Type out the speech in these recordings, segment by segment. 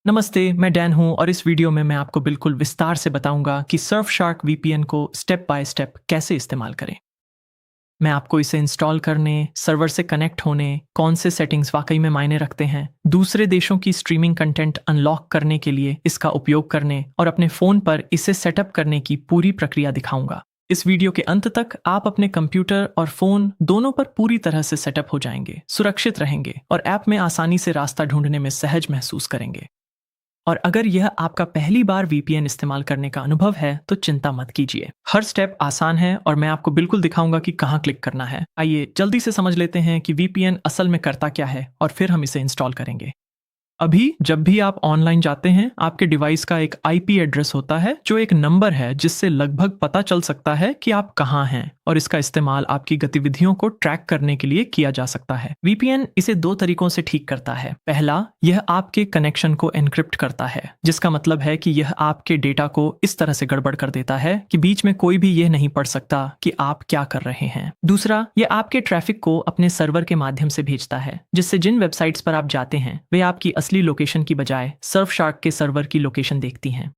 नमस्ते, मैं डैन हूँ और इस वीडियो में मैं आपको बिल्कुल विस्तार से बताऊंगा कि सर्फशार्क वीपीएन को स्टेप बाय स्टेप कैसे इस्तेमाल करें। मैं आपको इसे इंस्टॉल करने, सर्वर से कनेक्ट होने, कौन से सेटिंग्स वाकई में मायने रखते हैं, दूसरे देशों की स्ट्रीमिंग कंटेंट अनलॉक करने के लिए इसका उपयोग करने और अपने फ़ोन पर इसे सेटअप करने की पूरी प्रक्रिया दिखाऊंगा। इस वीडियो के अंत तक आप अपने कंप्यूटर और फ़ोन दोनों पर पूरी तरह से सेटअप हो जाएंगे, सुरक्षित रहेंगे और ऐप में आसानी से रास्ता ढूंढने में सहज महसूस करेंगे। और अगर यह आपका पहली बार वीपीएन इस्तेमाल करने का अनुभव है तो चिंता मत कीजिए। हर स्टेप आसान है और मैं आपको बिल्कुल दिखाऊंगा कि कहाँ क्लिक करना है। आइए जल्दी से समझ लेते हैं कि वीपीएन असल में करता क्या है और फिर हम इसे इंस्टॉल करेंगे। अभी जब भी आप ऑनलाइन जाते हैं, आपके डिवाइस का एक आईपी एड्रेस होता है जो एक नंबर है जिससे लगभग पता चल सकता है कि आप कहाँ हैं, और इसका इस्तेमाल आपकी गतिविधियों को ट्रैक करने के लिए किया जा सकता है। वीपीएन इसे दो तरीकों से ठीक करता है। पहला, यह आपके कनेक्शन को एन्क्रिप्ट करता है, जिसका मतलब है कि यह आपके डेटा को इस तरह से गड़बड़ कर देता है कि बीच में कोई भी यह नहीं पढ़ सकता कि आप क्या कर रहे हैं। दूसरा, यह आपके ट्रैफिक को अपने सर्वर के माध्यम से भेजता है, जिससे जिन वेबसाइट्स पर आप जाते हैं वे आपकी असली लोकेशन की बजाय सर्फशार्क के सर्वर की लोकेशन देखती हैं।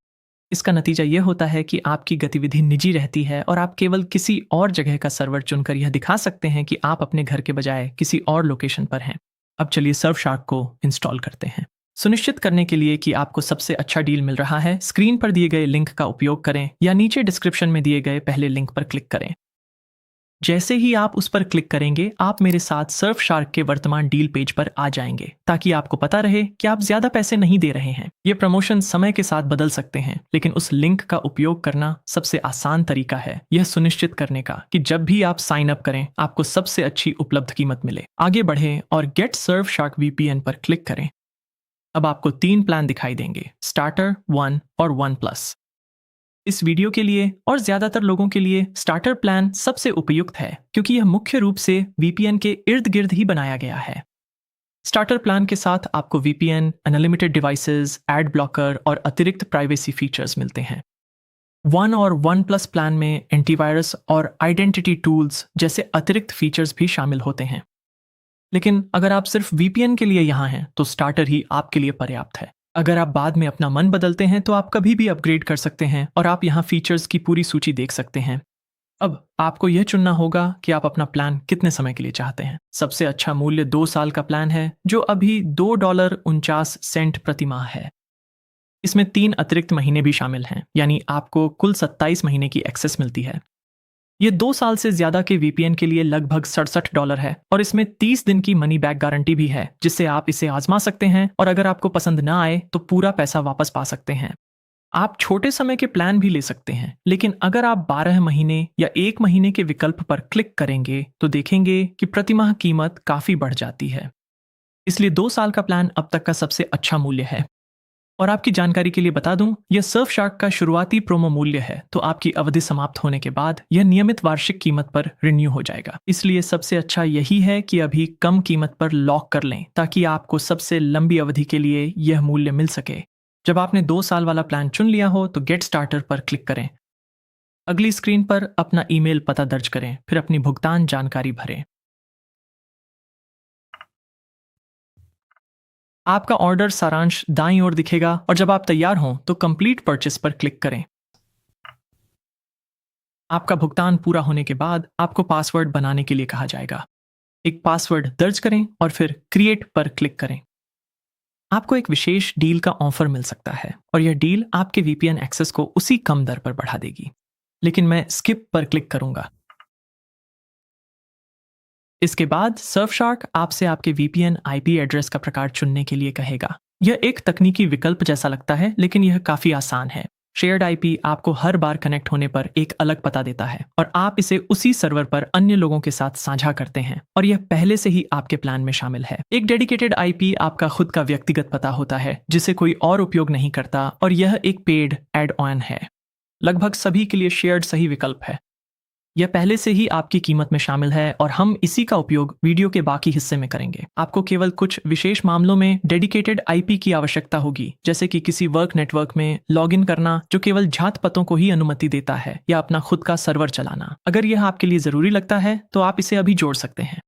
इसका नतीजा यह होता है कि आपकी गतिविधि निजी रहती है और आप केवल किसी और जगह का सर्वर चुनकर यह दिखा सकते हैं कि आप अपने घर के बजाय किसी और लोकेशन पर हैं। अब चलिए सर्फशार्क को इंस्टॉल करते हैं। सुनिश्चित करने के लिए कि आपको सबसे अच्छा डील मिल रहा है, स्क्रीन पर दिए गए लिंक का उपयोग करें या नीचे डिस्क्रिप्शन में दिए गए पहले लिंक पर क्लिक करें। जैसे ही आप उस पर क्लिक करेंगे, आप मेरे साथ सर्फशार्क के वर्तमान डील पेज पर आ जाएंगे, ताकि आपको पता रहे कि आप ज्यादा पैसे नहीं दे रहे हैं। ये प्रमोशन समय के साथ बदल सकते हैं, लेकिन उस लिंक का उपयोग करना सबसे आसान तरीका है यह सुनिश्चित करने का कि जब भी आप साइन अप करें, आपको सबसे अच्छी उपलब्ध कीमत मिले। आगे बढ़ें और गेट सर्फशार्क वीपीएन पर क्लिक करें। अब आपको 3 प्लान दिखाई देंगे, स्टार्टर, 1 और 1 प्लस। इस वीडियो के लिए और ज्यादातर लोगों के लिए स्टार्टर प्लान सबसे उपयुक्त है, क्योंकि यह मुख्य रूप से वीपीएन के इर्द गिर्द ही बनाया गया है। स्टार्टर प्लान के साथ आपको VPN, unlimited devices, ad blocker और अतिरिक्त प्राइवेसी फीचर्स मिलते हैं। 1 और 1 प्लस प्लान में एंटीवायरस और आइडेंटिटी टूल्स जैसे अतिरिक्त फीचर्स भी शामिल होते हैं। लेकिन अगर आप सिर्फ वीपीएन के लिए यहाँ हैं, तो स्टार्टर ही आपके लिए पर्याप्त है। अगर आप बाद में अपना मन बदलते हैं तो आप कभी भी अपग्रेड कर सकते हैं और आप यहाँ फीचर्स की पूरी सूची देख सकते हैं। अब आपको यह चुनना होगा कि आप अपना प्लान कितने समय के लिए चाहते हैं। सबसे अच्छा मूल्य 2 साल का प्लान है, जो अभी $2.49 प्रति माह है। इसमें 3 अतिरिक्त महीने भी शामिल हैं, यानी आपको कुल 27 महीने की एक्सेस मिलती है। ये 2 साल से ज्यादा के वीपीएन के लिए लगभग $67 है और इसमें 30 दिन की मनी बैक गारंटी भी है, जिससे आप इसे आजमा सकते हैं और अगर आपको पसंद ना आए तो पूरा पैसा वापस पा सकते हैं। आप छोटे समय के प्लान भी ले सकते हैं, लेकिन अगर आप 12 महीने या 1 महीने के विकल्प पर क्लिक करेंगे तो देखेंगे कि प्रतिमाह कीमत काफी बढ़ जाती है। इसलिए 2 साल का प्लान अब तक का सबसे अच्छा मूल्य है। और आपकी जानकारी के लिए बता दूं, यह सर्फशार्क का शुरुआती प्रोमो मूल्य है, तो आपकी अवधि समाप्त होने के बाद यह नियमित वार्षिक कीमत पर रिन्यू हो जाएगा। इसलिए सबसे अच्छा यही है कि अभी कम कीमत पर लॉक कर लें, ताकि आपको सबसे लंबी अवधि के लिए यह मूल्य मिल सके। जब आपने 2 साल वाला प्लान चुन लिया हो तो गेट स्टार्टर पर क्लिक करें। अगली स्क्रीन पर अपना ईमेल पता दर्ज करें, फिर अपनी भुगतान जानकारी भरें। आपका ऑर्डर सारांश दाईं ओर दिखेगा और जब आप तैयार हों तो कंप्लीट परचेस पर क्लिक करें। आपका भुगतान पूरा होने के बाद आपको पासवर्ड बनाने के लिए कहा जाएगा। एक पासवर्ड दर्ज करें और फिर क्रिएट पर क्लिक करें। आपको एक विशेष डील का ऑफर मिल सकता है और यह डील आपके वीपीएन एक्सेस को उसी कम दर पर बढ़ा देगी। लेकिन मैं स्किप पर क्लिक करूंगा। इसके बाद सर्फशार्क आपसे आपके वीपीएन आईपी एड्रेस का प्रकार चुनने के लिए कहेगा। यह एक तकनीकी विकल्प जैसा लगता है, लेकिन यह काफी आसान है। शेयर्ड आईपी आपको हर बार कनेक्ट होने पर एक अलग पता देता है और आप इसे उसी सर्वर पर अन्य लोगों के साथ साझा करते हैं, और यह पहले से ही आपके प्लान में शामिल है। एक डेडिकेटेड आईपी आपका खुद का व्यक्तिगत पता होता है, जिसे कोई और उपयोग नहीं करता, और यह एक पेड एड ऑन है। लगभग सभी के लिए शेयर्ड सही विकल्प है। यह पहले से ही आपकी कीमत में शामिल है और हम इसी का उपयोग वीडियो के बाकी हिस्से में करेंगे। आपको केवल कुछ विशेष मामलों में डेडिकेटेड आईपी की आवश्यकता होगी, जैसे कि किसी वर्क नेटवर्क में लॉगिन करना जो केवल जात पतों को ही अनुमति देता है, या अपना खुद का सर्वर चलाना। अगर यह आपके लिए जरूरी लगता है तो आप इसे अभी जोड़ सकते हैं,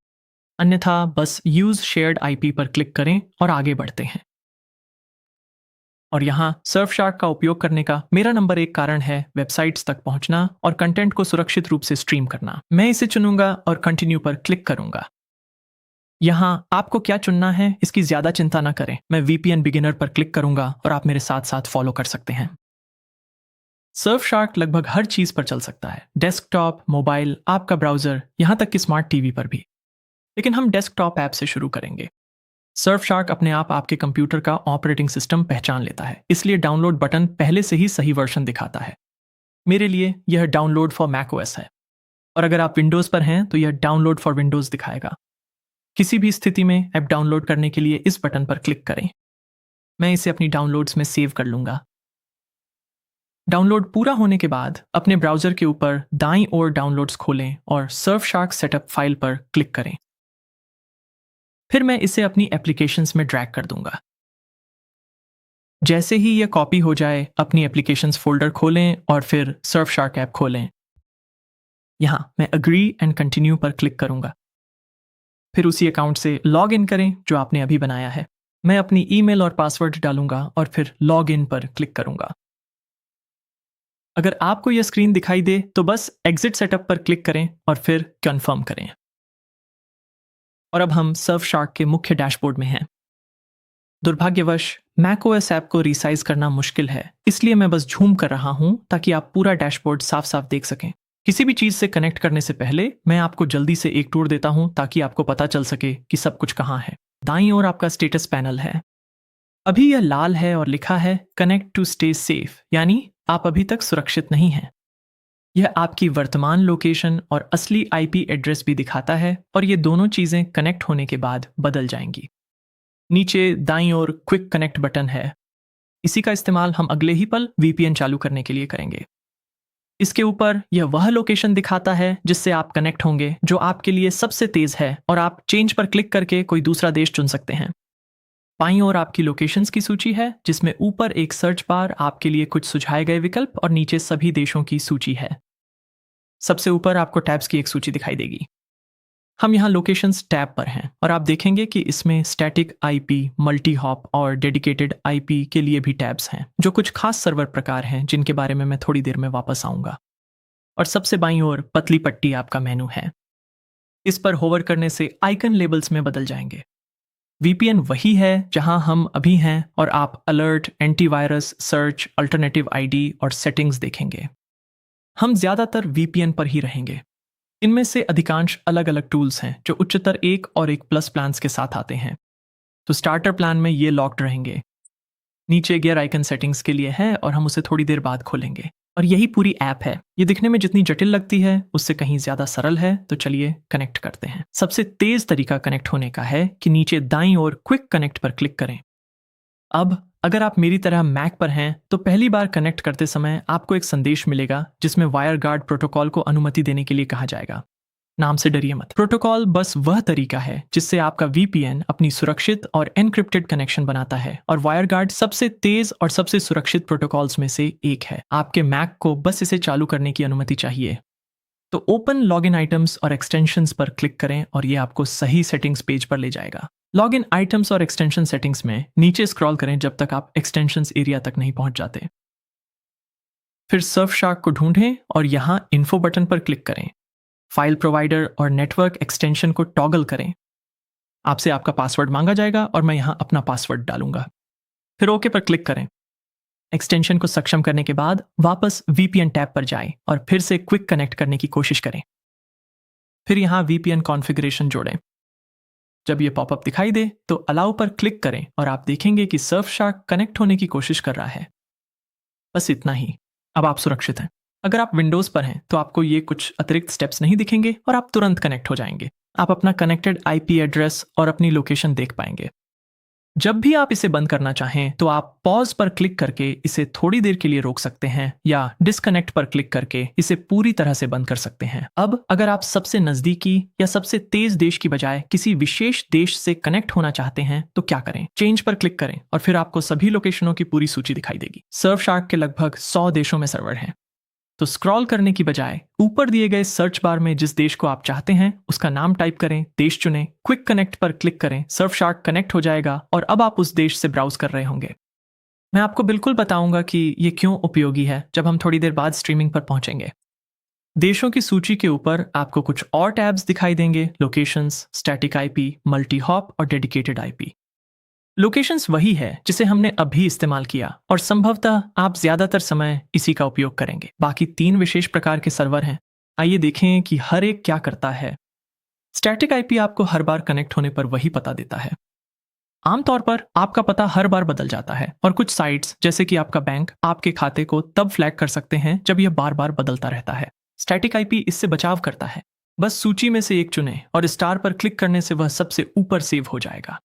अन्यथा बस यूज शेयर्ड आईपी पर क्लिक करें और आगे बढ़ते हैं। और यहाँ सर्फशार्क का उपयोग करने का मेरा नंबर 1 कारण है वेबसाइट्स तक पहुंचना और कंटेंट को सुरक्षित रूप से स्ट्रीम करना। मैं इसे चुनूंगा और कंटिन्यू पर क्लिक करूंगा। यहाँ आपको क्या चुनना है इसकी ज्यादा चिंता ना करें। मैं VPN बिगिनर पर क्लिक करूंगा और आप मेरे साथ साथ फॉलो कर सकते हैं। सर्फशार्क लगभग हर चीज पर चल सकता है, डेस्कटॉप, मोबाइल, आपका ब्राउजर, यहाँ तक कि स्मार्ट टीवी पर भी। लेकिन हम डेस्कटॉप ऐप से शुरू करेंगे। सर्फशार्क अपने आप आपके कंप्यूटर का ऑपरेटिंग सिस्टम पहचान लेता है, इसलिए डाउनलोड बटन पहले से ही सही वर्जन दिखाता है। मेरे लिए यह डाउनलोड फॉर मैकओएस है, और अगर आप विंडोज पर हैं तो यह डाउनलोड फॉर विंडोज दिखाएगा। किसी भी स्थिति में ऐप डाउनलोड करने के लिए इस बटन पर क्लिक करें। मैं इसे अपनी डाउनलोड्स में सेव कर लूंगा। डाउनलोड पूरा होने के बाद अपने ब्राउजर के ऊपर दाईं ओर डाउनलोड्स खोलें और सर्फशार्क सेटअप फाइल पर क्लिक करें। फिर मैं इसे अपनी एप्लीकेशंस में ड्रैग कर दूंगा। जैसे ही यह कॉपी हो जाए, अपनी एप्लीकेशंस फोल्डर खोलें और फिर सर्फशार्क ऐप खोलें। यहां मैं अग्री एंड कंटिन्यू पर क्लिक करूंगा। फिर उसी अकाउंट से लॉग इन करें जो आपने अभी बनाया है। मैं अपनी ईमेल और पासवर्ड डालूंगा और फिर लॉग इन पर क्लिक करूंगा। अगर आपको यह स्क्रीन दिखाई दे तो बस एग्जिट सेटअप पर क्लिक करें और फिर कंफर्म करें। और अब हम सर्फशार्क के मुख्य डैशबोर्ड में हैं। दुर्भाग्यवश मैकओएस ऐप को रिसाइज करना मुश्किल है, इसलिए मैं बस झूम कर रहा हूं ताकि आप पूरा डैशबोर्ड साफ साफ देख सकें। किसी भी चीज से कनेक्ट करने से पहले मैं आपको जल्दी से एक टूर देता हूं ताकि आपको पता चल सके कि सब कुछ कहां है। दाईं ओर आपका स्टेटस पैनल है। अभी यह लाल है और लिखा है कनेक्ट टू स्टे सेफ, यानी आप अभी तक सुरक्षित नहीं हैं। यह आपकी वर्तमान लोकेशन और असली IP एड्रेस भी दिखाता है, और ये दोनों चीजें कनेक्ट होने के बाद बदल जाएंगी। नीचे दाईं ओर क्विक कनेक्ट बटन है। इसी का इस्तेमाल हम अगले ही पल VPN चालू करने के लिए करेंगे। इसके ऊपर यह वह लोकेशन दिखाता है जिससे आप कनेक्ट होंगे जो आपके लिए सबसे तेज है, और आप चेंज पर क्लिक करके कोई दूसरा देश चुन सकते हैं। बाईं ओर आपकी लोकेशंस की सूची है, जिसमें ऊपर एक सर्च बार, आपके लिए कुछ सुझाए गए विकल्प और नीचे सभी देशों की सूची है। सबसे ऊपर आपको टैब्स की एक सूची दिखाई देगी। हम यहाँ लोकेशंस टैब पर हैं और आप देखेंगे कि इसमें स्टैटिक IP, मल्टी हॉप और डेडिकेटेड IP के लिए भी टैब्स हैं, जो कुछ खास सर्वर प्रकार हैं जिनके बारे में मैं थोड़ी देर में वापस आऊंगा। और सबसे बाईं ओर पतली पट्टी आपका मेनू है। इस पर होवर करने से आइकन लेबल्स में बदल जाएंगे। VPN वही है जहां हम अभी हैं, और आप alert, antivirus, search, alternative ID और सेटिंग्स देखेंगे। हम ज्यादातर VPN पर ही रहेंगे। इनमें से अधिकांश अलग अलग टूल्स हैं जो उच्चतर 1 और 1 प्लस प्लान्स के साथ आते हैं। तो स्टार्टर प्लान में ये लॉक्ड रहेंगे। नीचे गियर आइकन सेटिंग्स के लिए है और हम उसे थोड़ी देर बाद खोलेंगे। और यही पूरी ऐप है। ये दिखने में जितनी जटिल लगती है उससे कहीं ज्यादा सरल है। तो चलिए कनेक्ट करते हैं। सबसे तेज तरीका कनेक्ट होने का है कि नीचे दाईं ओर क्विक कनेक्ट पर क्लिक करें। अब अगर आप मेरी तरह मैक पर हैं तो पहली बार कनेक्ट करते समय आपको एक संदेश मिलेगा जिसमें वायरगार्ड प्रोटोकॉल को अनुमति देने के लिए कहा जाएगा। नाम से डरिए मत। प्रोटोकॉल बस वह तरीका है जिससे आपका VPN अपनी सुरक्षित और एनक्रिप्टेड कनेक्शन बनाता है, और वायरगार्ड सबसे तेज और सबसे सुरक्षित प्रोटोकॉल्स में से एक है। आपके मैक को बस इसे चालू करने की अनुमति चाहिए। तो ओपन लॉगिन आइटम्स और एक्सटेंशंस पर क्लिक करें और ये आपको सही सेटिंग्स पेज पर ले जाएगा। लॉगिन आइटम्स और एक्सटेंशन सेटिंग्स में नीचे स्क्रॉल करें जब तक आप एक्सटेंशंस एरिया तक नहीं पहुंच जाते। फिर सर्फशार्क को ढूंढें और यहां इन्फो बटन पर क्लिक करें। फाइल प्रोवाइडर और नेटवर्क एक्सटेंशन को टॉगल करें। आपसे आपका पासवर्ड मांगा जाएगा और मैं यहां अपना पासवर्ड डालूंगा। फिर ओके पर क्लिक करें। एक्सटेंशन को सक्षम करने के बाद वापस VPN टैब पर जाएं और फिर से क्विक कनेक्ट करने की कोशिश करें। फिर यहां VPN कॉन्फ़िगरेशन जोड़ें। जब यह पॉपअप दिखाई दे तो अलाउ पर क्लिक करें और आप देखेंगे कि सर्फशार्क कनेक्ट होने की कोशिश कर रहा है। बस इतना ही। अब आप सुरक्षित हैं। अगर आप विंडोज पर हैं तो आपको ये कुछ अतिरिक्त स्टेप्स नहीं दिखेंगे और आप तुरंत कनेक्ट हो जाएंगे। आप अपना कनेक्टेड IP एड्रेस और अपनी लोकेशन देख पाएंगे। जब भी आप इसे बंद करना चाहें तो आप पॉज पर क्लिक करके इसे थोड़ी देर के लिए रोक सकते हैं, या डिस्कनेक्ट पर क्लिक करके इसे पूरी तरह से बंद कर सकते हैं। अब अगर आप सबसे नजदीकी या सबसे तेज देश की बजाय किसी विशेष देश से कनेक्ट होना चाहते हैं तो क्या करें? चेंज पर क्लिक करें और फिर आपको सभी लोकेशनों की पूरी सूची दिखाई देगी। सर्फशार्क के लगभग 100 देशों में सर्वर हैं। तो स्क्रॉल करने की बजाय ऊपर दिए गए सर्च बार में जिस देश को आप चाहते हैं उसका नाम टाइप करें, देश चुनें, क्विक कनेक्ट पर क्लिक करें, सर्फशार्क कनेक्ट हो जाएगा और अब आप उस देश से ब्राउज कर रहे होंगे। मैं आपको बिल्कुल बताऊंगा कि ये क्यों उपयोगी है जब हम थोड़ी देर बाद स्ट्रीमिंग पर पहुंचेंगे। देशों की सूची के ऊपर आपको कुछ और टैब्स दिखाई देंगे, locations, static IP, multi hop और डेडिकेटेड आईपी। लोकेशंस वही है जिसे हमने अभी इस्तेमाल किया और संभवतः आप ज्यादातर समय इसी का उपयोग करेंगे। बाकी 3 विशेष प्रकार के सर्वर हैं। आइए देखें कि हर एक क्या करता है। स्टैटिक आईपी आपको हर बार कनेक्ट होने पर वही पता देता है। आमतौर पर आपका पता हर बार बदल जाता है और कुछ साइट्स जैसे कि आपका बैंक आपके खाते को तब फ्लैग कर सकते हैं जब यह बार बार बदलता रहता है। स्टैटिक आईपी इससे बचाव करता है। बस सूची में से एक चुनें और स्टार पर क्लिक करने से वह सबसे ऊपर सेव हो जाएगा।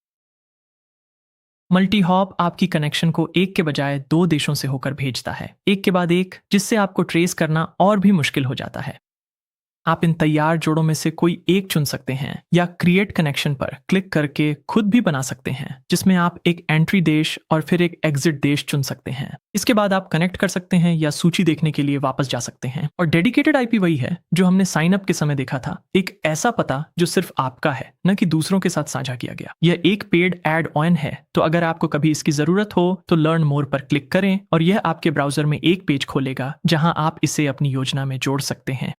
मल्टी हॉप आपकी कनेक्शन को एक के बजाय 2 देशों से होकर भेजता है, एक के बाद एक, जिससे आपको ट्रेस करना और भी मुश्किल हो जाता है। आप इन तैयार जोड़ों में से कोई एक चुन सकते हैं या क्रिएट कनेक्शन पर क्लिक करके खुद भी बना सकते हैं, जिसमें आप एक एंट्री देश और फिर एक एग्जिट देश चुन सकते हैं। इसके बाद आप कनेक्ट कर सकते हैं या सूची देखने के लिए वापस जा सकते हैं। और डेडिकेटेड आईपी वही है जो हमने साइन अप के समय देखा था, एक ऐसा पता जो सिर्फ आपका है, न कि दूसरों के साथ साझा किया गया। यह एक पेड एड ऑन है, तो अगर आपको कभी इसकी जरूरत हो तो लर्न मोर पर क्लिक करें और यह आपके ब्राउजर में एक पेज खोलेगा जहां आप इसे अपनी योजना में जोड़ सकते हैं।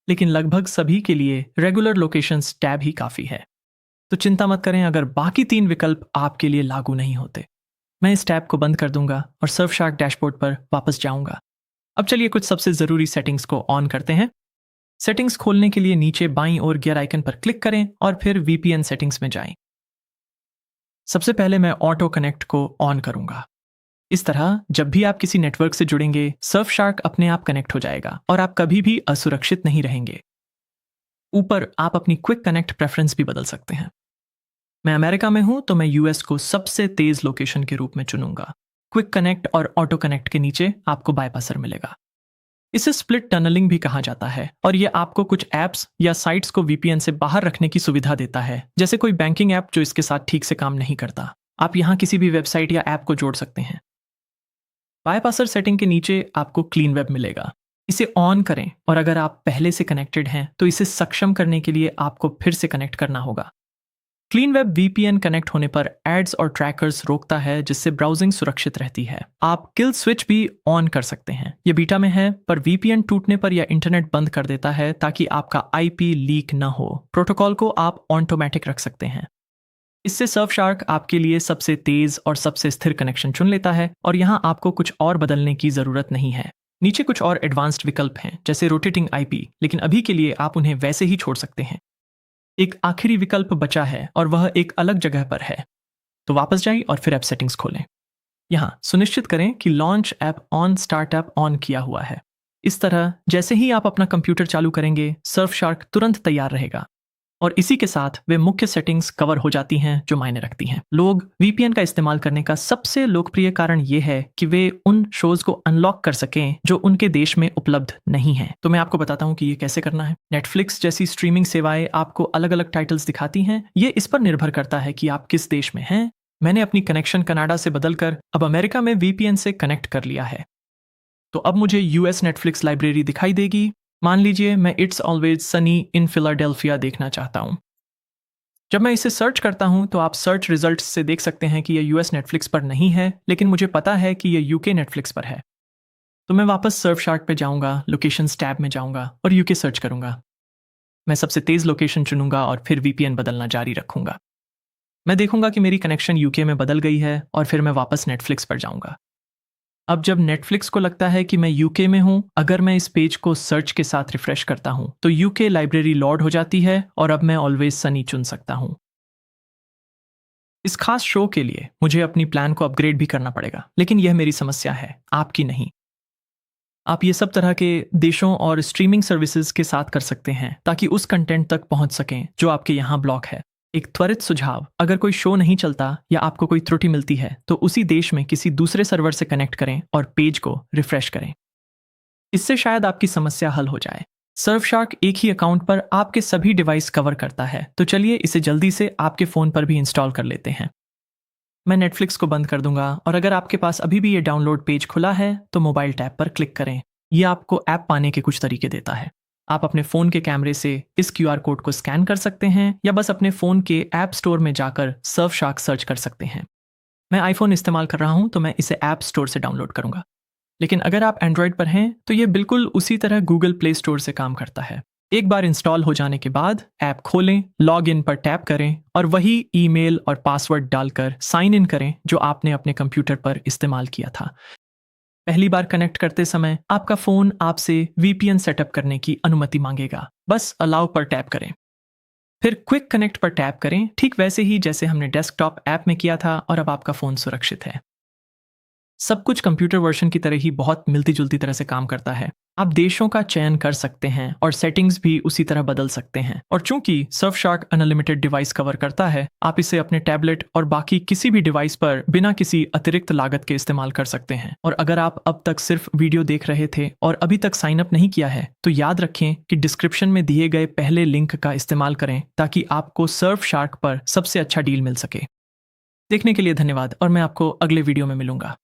लेकिन लगभग सभी के लिए रेगुलर लोकेशंस टैब ही काफी है। तो चिंता मत करें अगर बाकी 3 विकल्प आपके लिए लागू नहीं होते। मैं इस टैब को बंद कर दूंगा और सर्फशार्क डैशबोर्ड पर वापस जाऊंगा। अब चलिए कुछ सबसे जरूरी सेटिंग्स को ऑन करते हैं। सेटिंग्स खोलने के लिए नीचे बाईं ओर गियर आइकन पर क्लिक करें और फिर वीपीएन सेटिंग्स में जाएं। सबसे पहले मैं ऑटो कनेक्ट को ऑन करूंगा। इस तरह जब भी आप किसी नेटवर्क से जुड़ेंगे, सर्फशार्क अपने आप कनेक्ट हो जाएगा और आप कभी भी असुरक्षित नहीं रहेंगे। ऊपर आप अपनी क्विक कनेक्ट प्रेफरेंस भी बदल सकते हैं। मैं अमेरिका में हूं तो मैं यूएस को सबसे तेज लोकेशन के रूप में चुनूंगा। क्विक कनेक्ट और ऑटो कनेक्ट के नीचे आपको बाईपासर मिलेगा। इसे स्प्लिट टनलिंग भी कहा जाता है और यह आपको कुछ ऐप्स या साइट्स को वीपीएन से बाहर रखने की सुविधा देता है, जैसे कोई बैंकिंग ऐप जो इसके साथ ठीक से काम नहीं करता। आप यहां किसी भी वेबसाइट या ऐप को जोड़ सकते हैं। बाईपासर सेटिंग के नीचे आपको क्लीन वेब मिलेगा। इसे ऑन करें और अगर आप पहले से कनेक्टेड हैं तो इसे सक्षम करने के लिए आपको फिर से कनेक्ट करना होगा। क्लीन वेब वीपीएन कनेक्ट होने पर एड्स और ट्रैकर्स रोकता है, जिससे ब्राउजिंग सुरक्षित रहती है। आप किल स्विच भी ऑन कर सकते हैं। यह बीटा में है, पर वीपीएन टूटने पर यह इंटरनेट बंद कर देता है ताकि आपका आईपी लीक न हो। प्रोटोकॉल को आप ऑटोमेटिक रख सकते हैं। इससे सर्फशार्क आपके लिए सबसे तेज और सबसे स्थिर कनेक्शन चुन लेता है और यहां आपको कुछ और बदलने की जरूरत नहीं है। नीचे कुछ और एडवांस्ड विकल्प हैं, जैसे रोटेटिंग आईपी, लेकिन अभी के लिए आप उन्हें वैसे ही छोड़ सकते हैं। एक आखिरी विकल्प बचा है और वह एक अलग जगह पर है। तो वापस जाइए और फिर ऐप सेटिंग्स खोलें। यहां सुनिश्चित करें कि launch app on start app on किया हुआ है। इस तरह जैसे ही आप अपना कंप्यूटर चालू करेंगे, सर्फशार्क तुरंत तैयार रहेगा और इसी के साथ वे मुख्य सेटिंग्स कवर हो जाती हैं जो मायने रखती हैं। लोग वीपीएन का इस्तेमाल करने का सबसे लोकप्रिय कारण यह है कि वे उन शोज को अनलॉक कर सकें जो उनके देश में उपलब्ध नहीं हैं। तो मैं आपको बताता हूं कि ये कैसे करना है। नेटफ्लिक्स जैसी स्ट्रीमिंग सेवाएं आपको अलग अलग टाइटल्स दिखाती हैं। ये इस पर निर्भर करता है कि आप किस देश में हैं। मैंने अपनी कनेक्शन कनाडा से बदलकर अब अमेरिका में वीपीएन से कनेक्ट कर लिया है। तो अब मुझे यूएस नेटफ्लिक्स लाइब्रेरी दिखाई देगी। मान लीजिए मैं it's always Sunny in Philadelphia देखना चाहता हूं। जब मैं इसे सर्च करता हूं तो आप सर्च रिजल्ट्स से देख सकते हैं कि यह यूएस नेटफ्लिक्स पर नहीं है, लेकिन मुझे पता है कि यह यूके नेटफ्लिक्स पर है। तो मैं वापस सर्फशार्क पे जाऊंगा, लोकेशंस टैब में जाऊंगा और यूके सर्च करूंगा। मैं सबसे तेज लोकेशन चुनूंगा और फिर वीपीएन बदलना जारी रखूंगा। मैं देखूंगा कि मेरी कनेक्शन यूके में बदल गई है और फिर मैं वापस नेटफ्लिक्स पर जाऊंगा। अब जब नेटफ्लिक्स को लगता है कि मैं यूके में हूं, अगर मैं इस पेज को सर्च के साथ रिफ्रेश करता हूं तो यूके लाइब्रेरी लोड हो जाती है और अब मैं ऑलवेज सनी चुन सकता हूं। इस खास शो के लिए मुझे अपनी प्लान को अपग्रेड भी करना पड़ेगा, लेकिन यह मेरी समस्या है, आपकी नहीं। आप ये सब तरह के देशों और स्ट्रीमिंग सर्विसेज के साथ कर सकते हैं ताकि उस कंटेंट तक पहुंच सकें जो आपके यहाँ ब्लॉक है। एक त्वरित सुझाव, अगर कोई शो नहीं चलता या आपको कोई त्रुटि मिलती है तो उसी देश में किसी दूसरे सर्वर से कनेक्ट करें और पेज को रिफ्रेश करें। इससे शायद आपकी समस्या हल हो जाए। सर्फशार्क एक ही अकाउंट पर आपके सभी डिवाइस कवर करता है, तो चलिए इसे जल्दी से आपके फ़ोन पर भी इंस्टॉल कर लेते हैं। मैं नेटफ्लिक्स को बंद कर दूंगा और अगर आपके पास अभी भी ये डाउनलोड पेज खुला है तो मोबाइल टैब पर क्लिक करें। यह आपको ऐप पाने के कुछ तरीके देता है। आप अपने फ़ोन के कैमरे से इस क्यूआर कोड को स्कैन कर सकते हैं या बस अपने फ़ोन के ऐप स्टोर में जाकर सर्फशार्क सर्च कर सकते हैं। मैं आईफोन इस्तेमाल कर रहा हूँ तो मैं इसे ऐप स्टोर से डाउनलोड करूँगा। लेकिन अगर आप एंड्रॉयड पर हैं तो ये बिल्कुल उसी तरह गूगल प्ले स्टोर से काम करता है। एक बार इंस्टॉल हो जाने के बाद ऐप खोलें, लॉग इन पर टैप करें और वही ईमेल और पासवर्ड डालकर साइन इन करें जो आपने अपने कंप्यूटर पर इस्तेमाल किया था। पहली बार कनेक्ट करते समय आपका फ़ोन आपसे वीपीएन सेटअप करने की अनुमति मांगेगा। बस अलाउ पर टैप करें। फिर क्विक कनेक्ट पर टैप करें, ठीक वैसे ही जैसे हमने डेस्कटॉप ऐप में किया था, और अब आपका फ़ोन सुरक्षित है। सब कुछ कंप्यूटर वर्जन की तरह ही बहुत मिलती-जुलती तरह से काम करता है। आप देशों का चयन कर सकते हैं और सेटिंग्स भी उसी तरह बदल सकते हैं। और चूंकि सर्फशार्क अनलिमिटेड डिवाइस कवर करता है, आप इसे अपने टैबलेट और बाकी किसी भी डिवाइस पर बिना किसी अतिरिक्त लागत के इस्तेमाल कर सकते हैं। और अगर आप अब तक सिर्फ वीडियो देख रहे थे और अभी तक साइन अप नहीं किया है, तो याद रखें कि डिस्क्रिप्शन में दिए गए पहले लिंक का इस्तेमाल करें ताकि आपको सर्फशार्क पर सबसे अच्छा डील मिल सके। देखने के लिए धन्यवाद और मैं आपको अगले वीडियो में मिलूंगा।